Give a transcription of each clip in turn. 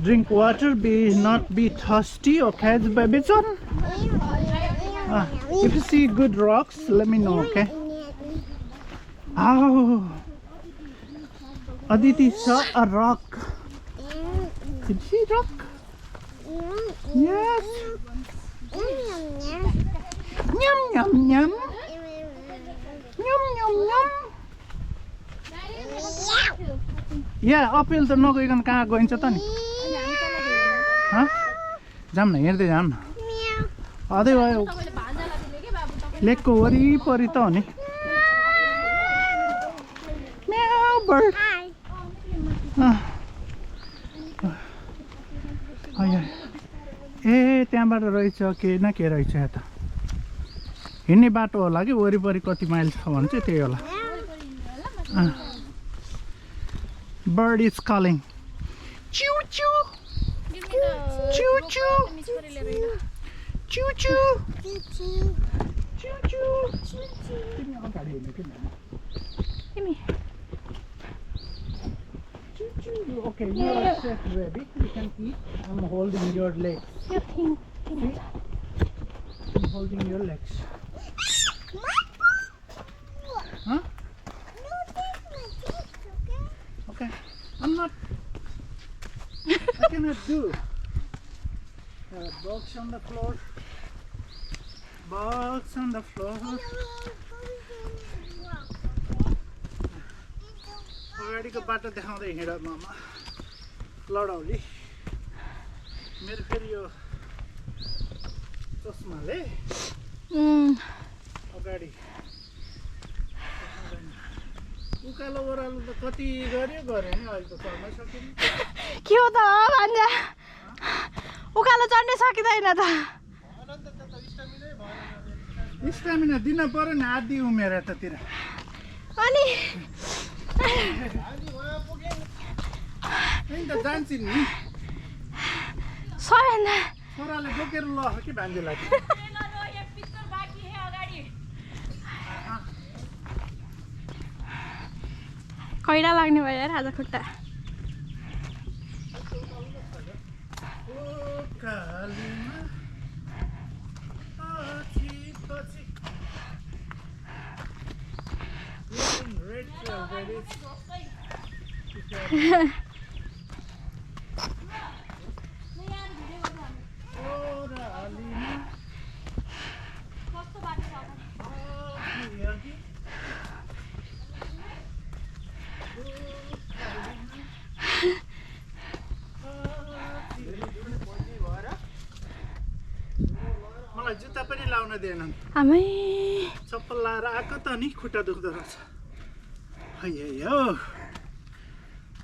Drink water, not be thirsty, okay, baby son? If you see good rocks, let me know, okay? Oh, Aditi saw a rock. Did she rock? Yes. Yum yum yum. Yum yum yum. Yeah, uphill त नगइकन कहाँ गइन्छ त नि? जाम न, हेर्दै जाम न. अझै भयो. लेकको वरिपरि त हो नि. Meow bird. ए त्यहाँबाट रहेछ के न के रहेछ यता हिँड्ने बाटो होला कि वरिपरि कति माइल छ भने चाहिँ त्यही होला बर्ड इज कलिङ च्यु च्यु च्यु च्यु च्यु च्यु च्यु च्यु तिमी अगाडि हिँड्नु किन तिमी Okay, you are set ready. You can eat. I'm holding your legs. See? I'm holding your legs. Huh? Okay. I'm not. I cannot do. Box on the floor. Box on the floor. अगाडिको बाटो देखाउँदै हिँड मामा लडाउली मेरो फेरि यो चस्माले अगाडि उकालो ओह्रालो त कति गऱ्यो नि अहिले त चढ्नै सकिन्छ के हो त भान्जा उकालो चढ्नै सकिँदैन त स्टामिना दिन पर्यो नि आधी उमेर यतातिर अनि जान्छ नि सबैभन्दा छोराले बोकेर ल कि भान्जीलाई कैडा लाग्ने भयो यार आज खुट्टा मलाई जुत्ता पनि लाउन दिएनन् आमै चप्पल लाएर आएको त नि खुट्टा दुख्दो रहेछ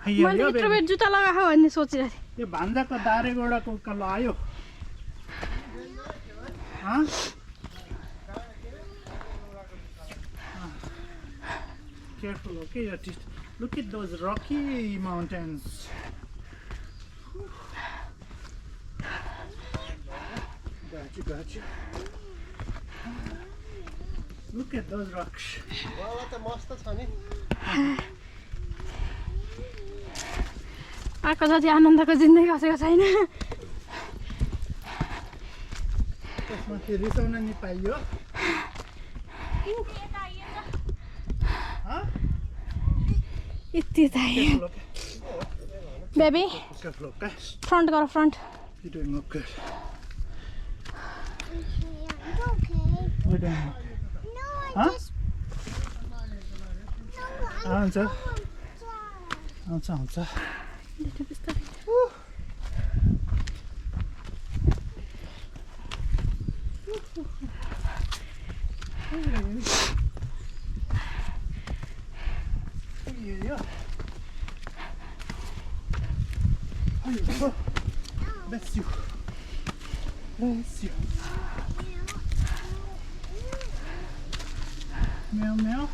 मैले यत्रो बेर जुत्ता लगाएको भन्ने सोचिरहेको थिएँ यो भान्जाको दारेगोडाको उकालो आयो Careful, okay? Look at those rocky mountains. Got you. Look at those rocks. आएको जति आनन्दको जिन्दगी बसेको छैन त्यसमाथि रिसाउन नि पाइयो यति चाहियो बेबी फ्रन्ट गर front You're doing okay. We're doing okay. No, I Huh? just... आउँछ आउँछ Bless you. Bless you. Meow meow.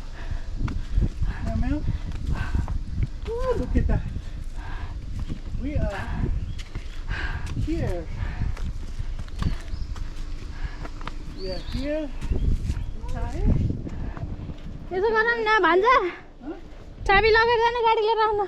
Meow meow. Oh, look at that. We are here. We are here. यसो गर न भान्जा चाबी लगेर जाने गाडी लिएर आउन